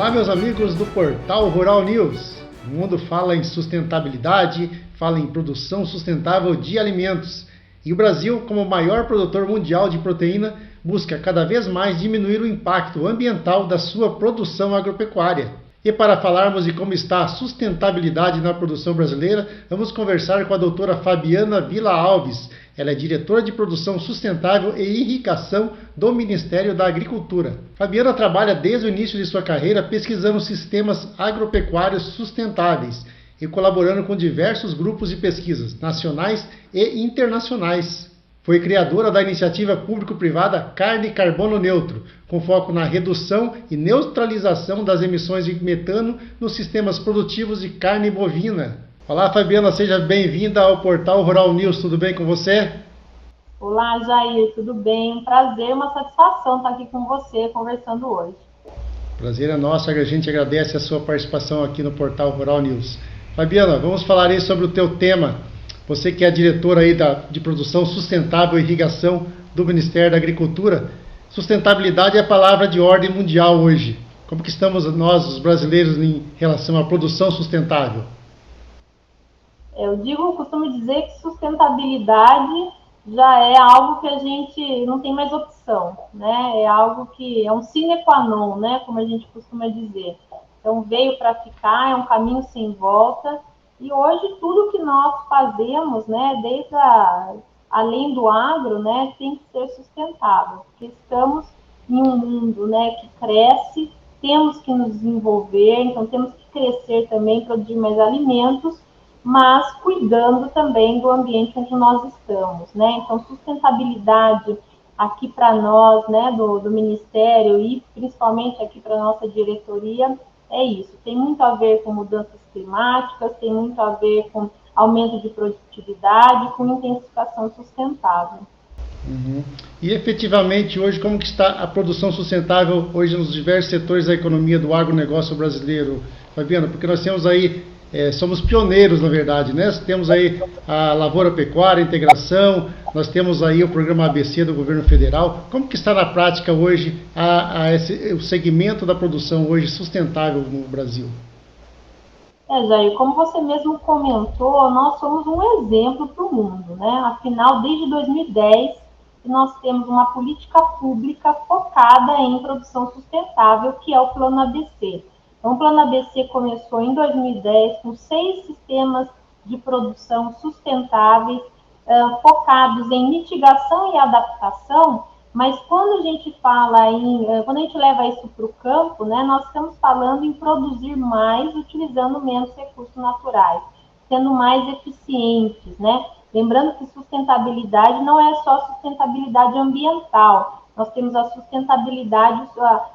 Olá, meus amigos do Portal Rural News. O mundo fala em sustentabilidade, fala em produção sustentável de alimentos. E o Brasil, como o maior produtor mundial de proteína, busca cada vez mais diminuir o impacto ambiental da sua produção agropecuária. E para falarmos de como está a sustentabilidade na produção brasileira, vamos conversar com a doutora Fabiana Vila Alves. Ela é diretora de Produção Sustentável e Irrigação do Ministério da Agricultura. Fabiana trabalha desde o início de sua carreira pesquisando sistemas agropecuários sustentáveis e colaborando com diversos grupos de pesquisas nacionais e internacionais. Foi criadora da iniciativa público-privada Carne Carbono Neutro, com foco na redução e neutralização das emissões de metano nos sistemas produtivos de carne bovina. Olá, Fabiana, seja bem-vinda ao Portal Rural News. Tudo bem com você? Olá, Jair, tudo bem? Um prazer, uma satisfação estar aqui com você, conversando hoje. Prazer é nosso, a gente agradece a sua participação aqui no Portal Rural News. Fabiana, vamos falar aí sobre o teu tema. Você que é a diretora aí de Produção Sustentável e Irrigação do Ministério da Agricultura. Sustentabilidade é a palavra de ordem mundial hoje. Como que estamos nós, os brasileiros, em relação à produção sustentável? Eu costumo dizer que sustentabilidade já é algo que a gente não tem mais opção, né? É algo que é um sine qua non, né? Como a gente costuma dizer. Então veio para ficar, é um caminho sem volta. E hoje tudo que nós fazemos, né, além do agro, né, tem que ser sustentável, porque estamos em um mundo, né, que cresce, temos que nos desenvolver, então temos que crescer também, produzir mais alimentos, mas cuidando também do ambiente onde nós estamos, né? Então sustentabilidade aqui para nós, né, do Ministério e principalmente aqui para a nossa diretoria, é isso. Tem muito a ver com mudanças climáticas, tem muito a ver com aumento de produtividade, com intensificação sustentável. E efetivamente hoje, como que está a produção sustentável hoje nos diversos setores da economia do agronegócio brasileiro, Fabiana? Porque nós temos aí, somos pioneiros na verdade, né? Temos aí a lavoura pecuária, a integração, nós temos aí o programa ABC do governo federal. Como que está na prática hoje o segmento da produção hoje sustentável no Brasil? Jair, como você mesmo comentou, nós somos um exemplo para o mundo, né? Afinal, desde 2010, nós temos uma política pública focada em produção sustentável, que é o Plano ABC. Então, o Plano ABC começou em 2010 com 6 sistemas de produção sustentáveis, focados em mitigação e adaptação, mas quando a gente fala quando a gente leva isso para o campo, né, nós estamos falando em produzir mais utilizando menos recursos naturais, sendo mais eficientes, né? Lembrando que sustentabilidade não é só sustentabilidade ambiental, nós temos a sustentabilidade,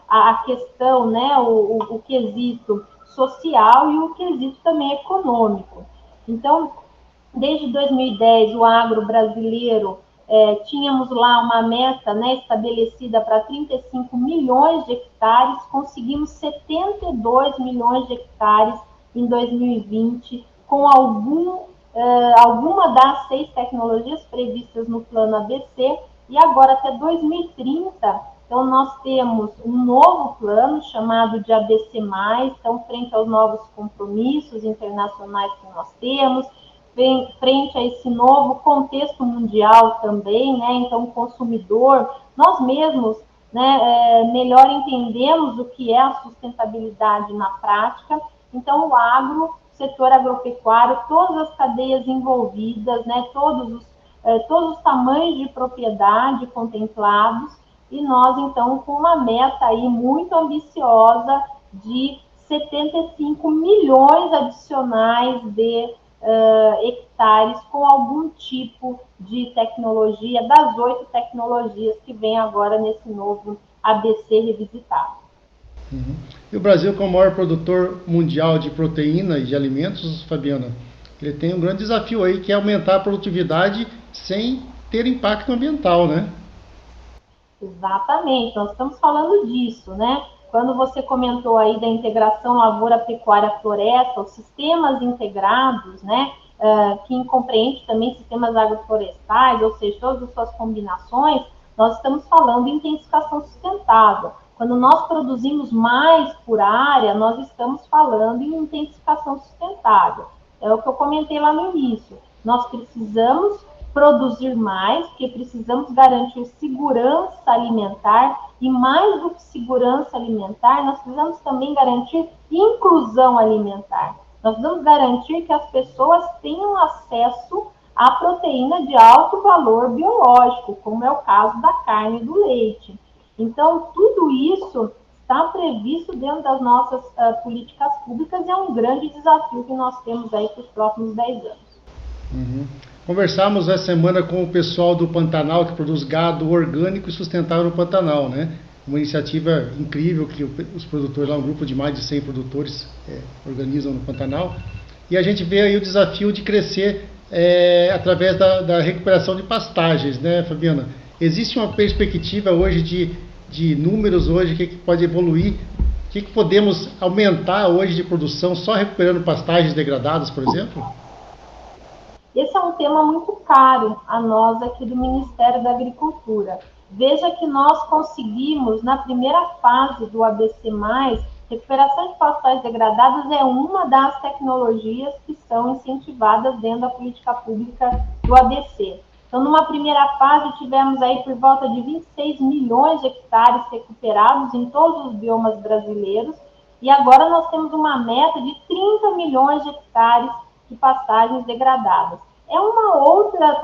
a questão, né, o quesito social e o quesito também econômico. Então, desde 2010, o agro brasileiro, tínhamos lá uma meta, né, estabelecida para 35 milhões de hectares, conseguimos 72 milhões de hectares em 2020, com alguma das 6 tecnologias previstas no Plano ABC, e agora até 2030, então nós temos um novo plano chamado de ABC+, então frente aos novos compromissos internacionais que nós temos, frente a esse novo contexto mundial também, né? Então, o consumidor, nós mesmos, né, melhor entendemos o que é a sustentabilidade na prática. Então, o agro, setor agropecuário, todas as cadeias envolvidas, né, todos os tamanhos de propriedade contemplados, e nós, então, com uma meta aí muito ambiciosa de 75 milhões adicionais de hectares com algum tipo de tecnologia, das 8 tecnologias que vem agora nesse novo ABC revisitado. E o Brasil, como o maior produtor mundial de proteína e de alimentos, Fabiana, ele tem um grande desafio aí, que é aumentar a produtividade sem ter impacto ambiental, né? Exatamente, nós estamos falando disso, né? Quando você comentou aí da integração lavoura, pecuária, floresta, os sistemas integrados, né? Que compreende também sistemas agroflorestais, ou seja, todas as suas combinações, nós estamos falando em intensificação sustentável. Quando nós produzimos mais por área, nós estamos falando em intensificação sustentável. É o que eu comentei lá no início. Nós precisamos produzir mais, porque precisamos garantir segurança alimentar, e mais do que segurança alimentar, nós precisamos também garantir inclusão alimentar. Nós precisamos garantir que as pessoas tenham acesso à proteína de alto valor biológico, como é o caso da carne e do leite. Então, tudo isso está previsto dentro das nossas políticas públicas e é um grande desafio que nós temos aí para os próximos 10 anos. Uhum. Conversamos essa semana com o pessoal do Pantanal, que produz gado orgânico e sustentável no Pantanal, né? Uma iniciativa incrível que os produtores lá, um grupo de mais de 100 produtores organizam no Pantanal. E a gente vê aí o desafio de crescer através da recuperação de pastagens, né, Fabiana? Existe uma perspectiva hoje de números hoje que pode evoluir? O que podemos aumentar hoje de produção só recuperando pastagens degradadas, por exemplo? Esse é um tema muito caro a nós aqui do Ministério da Agricultura. Veja que nós conseguimos, na primeira fase do ABC+, recuperação de pastagens degradadas é uma das tecnologias que são incentivadas dentro da política pública do ABC. Então, numa primeira fase, tivemos aí por volta de 26 milhões de hectares recuperados em todos os biomas brasileiros, e agora nós temos uma meta de 30 milhões de hectares de pastagens degradadas. É uma outra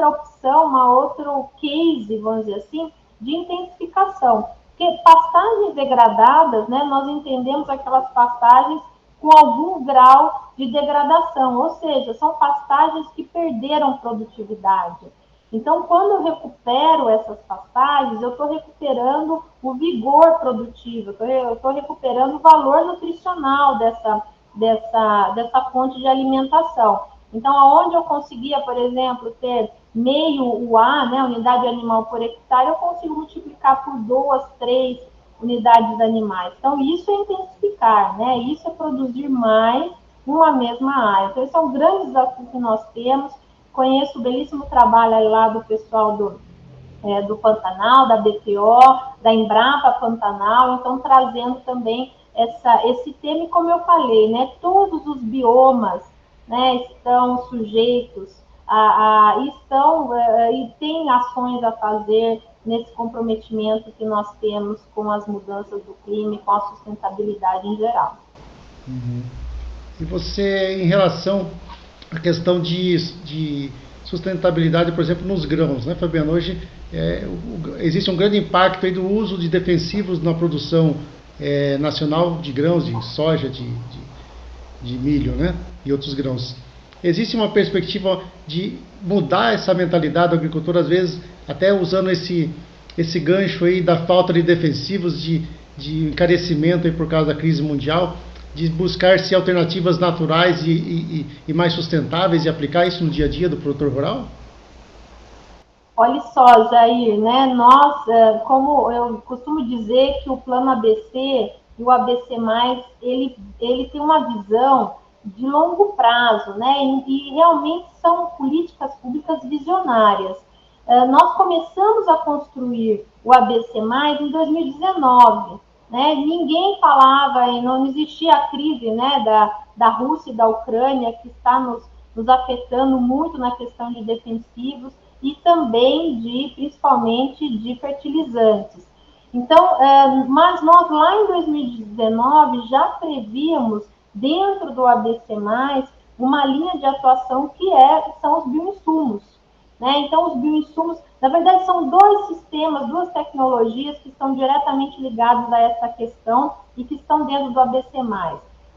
opção, uma outra case, vamos dizer assim, de intensificação. Porque pastagens degradadas, né, nós entendemos aquelas pastagens com algum grau de degradação, ou seja, são pastagens que perderam produtividade. Então, quando eu recupero essas pastagens, eu estou recuperando o vigor produtivo, eu estou recuperando o valor nutricional dessa fonte de alimentação. Então, aonde eu conseguia, por exemplo, ter meio UA, né, unidade animal por hectare, eu consigo multiplicar por 2, 3 unidades animais. Então, isso é intensificar, né? Isso é produzir mais numa mesma área. Então, esse é um grande desafio que nós temos. Conheço o belíssimo trabalho lá do pessoal do Pantanal, da BPO, da Embrapa Pantanal, então trazendo também esse tema, e como eu falei, né, todos os biomas, né, estão sujeitos e têm ações a fazer nesse comprometimento que nós temos com as mudanças do clima e com a sustentabilidade em geral. Uhum. E você, em relação à questão de sustentabilidade, por exemplo, nos grãos, né, Fabiano? Hoje existe um grande impacto aí do uso de defensivos na produção nacional de grãos, de soja, de milho, né, e outros grãos. Existe uma perspectiva de mudar essa mentalidade do agricultor, às vezes até usando esse gancho aí da falta de defensivos, de encarecimento aí por causa da crise mundial, de buscar-se alternativas naturais e mais sustentáveis e aplicar isso no dia a dia do produtor rural? Olha só, Jair, né? Nós, como eu costumo dizer que o plano ABC e o ABC+, ele tem uma visão de longo prazo, né? E realmente são políticas públicas visionárias. Nós começamos a construir o ABC+, em 2019, né? Ninguém falava, e não existia a crise, né, da Rússia e da Ucrânia, que está nos afetando muito na questão de defensivos, e também principalmente de fertilizantes. Então, mas nós lá em 2019 já prevíamos, dentro do ABC+, uma linha de atuação que são os bioinsumos. Né? Então, os bioinsumos, na verdade, são dois sistemas, duas tecnologias que estão diretamente ligadas a essa questão e que estão dentro do ABC+.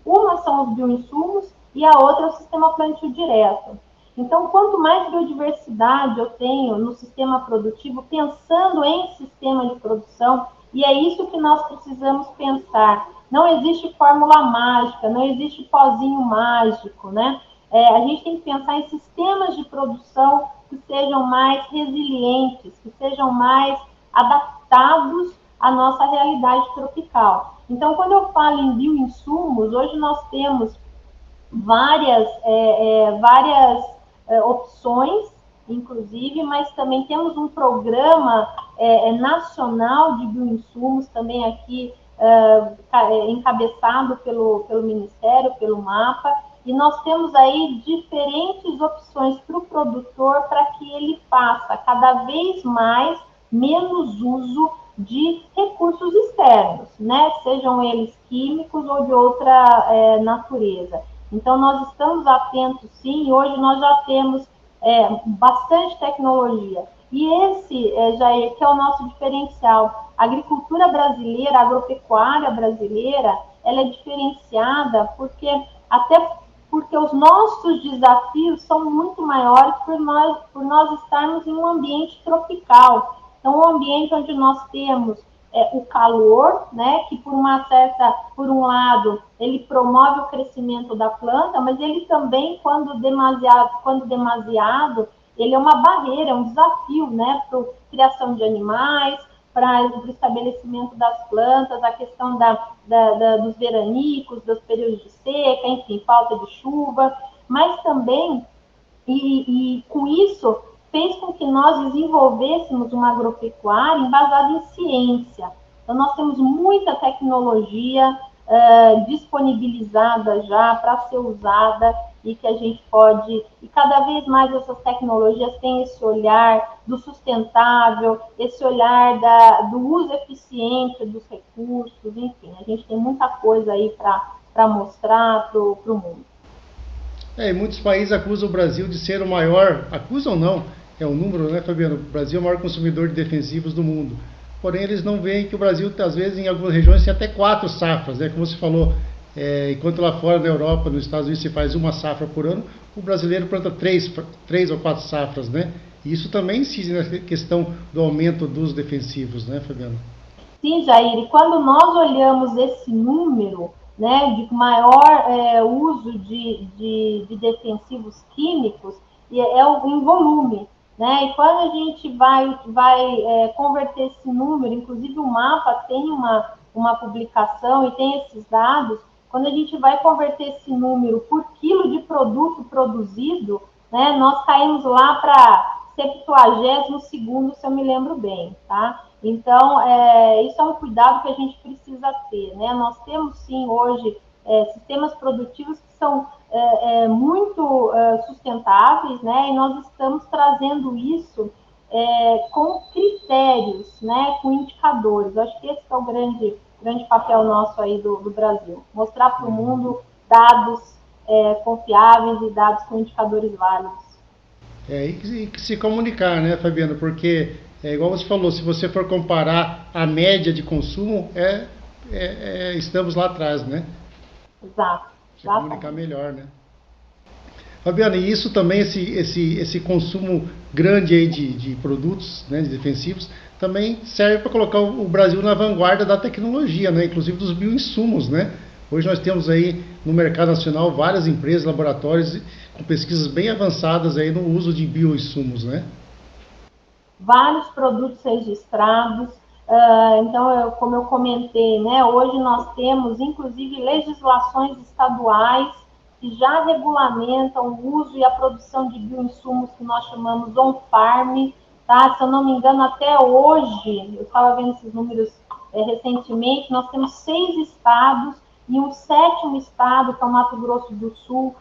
Uma são os bioinsumos e a outra é o sistema plantio direto. Então, quanto mais biodiversidade eu tenho no sistema produtivo, pensando em sistema de produção, e é isso que nós precisamos pensar. Não existe fórmula mágica, não existe pozinho mágico, né? A gente tem que pensar em sistemas de produção que sejam mais resilientes, que sejam mais adaptados à nossa realidade tropical. Então, quando eu falo em bioinsumos, hoje nós temos várias opções, inclusive, mas também temos um programa nacional de bioinsumos, também aqui encabeçado pelo Ministério, pelo MAPA, e nós temos aí diferentes opções para o produtor para que ele faça cada vez mais menos uso de recursos externos, né? Sejam eles químicos ou de outra natureza. Então, nós estamos atentos, sim, e hoje nós já temos bastante tecnologia. E esse, Jair, que é o nosso diferencial. A agricultura brasileira, a agropecuária brasileira, ela é diferenciada até porque os nossos desafios são muito maiores por nós estarmos em um ambiente tropical. Então, um ambiente onde nós temos o calor, né, que por um lado, ele promove o crescimento da planta, mas ele também, quando demasiado, ele é uma barreira, é um desafio, né, para a criação de animais, para o estabelecimento das plantas, a questão dos veranicos, dos períodos de seca, enfim, falta de chuva, mas também, e com isso, fez com que nós desenvolvêssemos uma agropecuária embasada em ciência. Então, nós temos muita tecnologia disponibilizada já para ser usada e que a gente pode... E cada vez mais essas tecnologias têm esse olhar do sustentável, esse olhar do uso eficiente dos recursos, enfim, a gente tem muita coisa aí para mostrar para o mundo. Muitos países acusam o Brasil de ser o maior, acusam não, é o número, né, Fabiano? O Brasil é o maior consumidor de defensivos do mundo. Porém, eles não veem que o Brasil, às vezes, em algumas regiões, tem até 4 safras, né? Como você falou, enquanto lá fora, na Europa, nos Estados Unidos, se faz uma safra por ano, o brasileiro planta 3 ou 4 safras, né? E isso também incide na questão do aumento dos defensivos, né, Fabiano? Sim, Jair, e quando nós olhamos esse número, né, de maior uso de defensivos químicos, em volume, né? E quando a gente vai converter esse número, inclusive o MAPA tem uma publicação e tem esses dados, quando a gente vai converter esse número por quilo de produto produzido, né, nós caímos lá para 72º, se eu me lembro bem, tá? Então, isso é um cuidado que a gente precisa ter, né? Nós temos, sim, hoje, sistemas produtivos que são muito sustentáveis, né? E nós estamos trazendo isso com critérios, né? Com indicadores. Eu acho que esse é o grande papel nosso aí do Brasil. Mostrar para o mundo dados confiáveis e dados com indicadores válidos. E se comunicar, né, Fabiano? Porque, igual você falou, se você for comparar a média de consumo, estamos lá atrás, né? Exato. Se comunicar melhor, né? Fabiano, e isso também, esse consumo grande aí de produtos, né, de defensivos, também serve para colocar o Brasil na vanguarda da tecnologia, né, inclusive dos bioinsumos, né? Hoje nós temos aí no mercado nacional várias empresas, laboratórios com pesquisas bem avançadas aí no uso de bioinsumos, né? Vários produtos registrados. Então, como eu comentei, né, hoje nós temos, inclusive, legislações estaduais que já regulamentam o uso e a produção de bioinsumos que nós chamamos on-farm, tá? Se eu não me engano, até hoje, eu estava vendo esses números recentemente, nós temos 6 estados e um 7º estado, que é o Mato Grosso do Sul,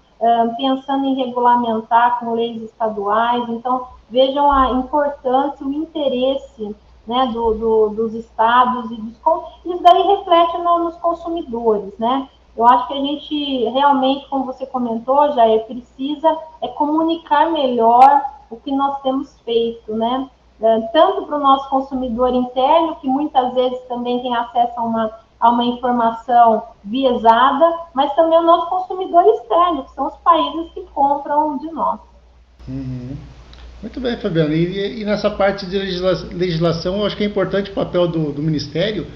pensando em regulamentar com leis estaduais. Então, vejam a importância, o interesse, né, dos estados, isso daí reflete nos consumidores, né? Eu acho que a gente realmente, como você comentou, Jair, precisa comunicar melhor o que nós temos feito, né? Tanto para o nosso consumidor interno, que muitas vezes também tem acesso a uma informação viesada, mas também o nosso consumidor externo, que são os países que compram de nós. Uhum. Muito bem, Fabiano. E nessa parte de legislação, eu acho que é importante o papel do Ministério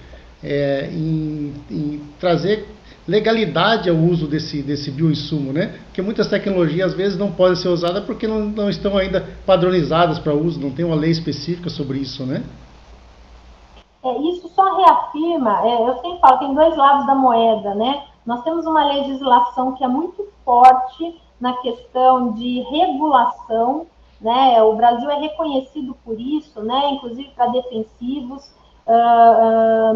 em trazer legalidade ao uso desse bioinsumo, né? Porque muitas tecnologias às vezes não podem ser usadas porque não estão ainda padronizadas para uso, não tem uma lei específica sobre isso, né? Isso só reafirma, eu sempre falo, tem 2 lados da moeda, né? Nós temos uma legislação que é muito forte na questão de regulação, né? O Brasil é reconhecido por isso, né? Inclusive para defensivos.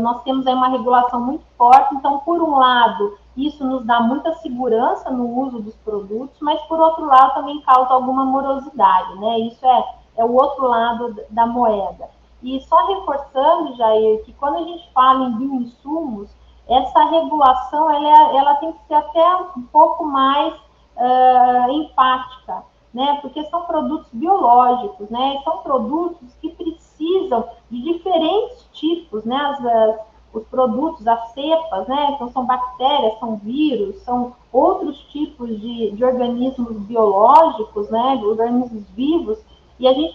Nós temos aí uma regulação muito forte, então, por um lado, isso nos dá muita segurança no uso dos produtos, mas, por outro lado, também causa alguma morosidade, né? Isso é o outro lado da moeda. E só reforçando, Jair, que quando a gente fala em bioinsumos, essa regulação ela tem que ser até um pouco mais empática, né? Porque são produtos biológicos, né? São produtos que precisam de diferentes tipos, né? Os produtos, as cepas, né? Então são bactérias, são vírus, são outros tipos de organismos biológicos, né? De organismos vivos, e a gente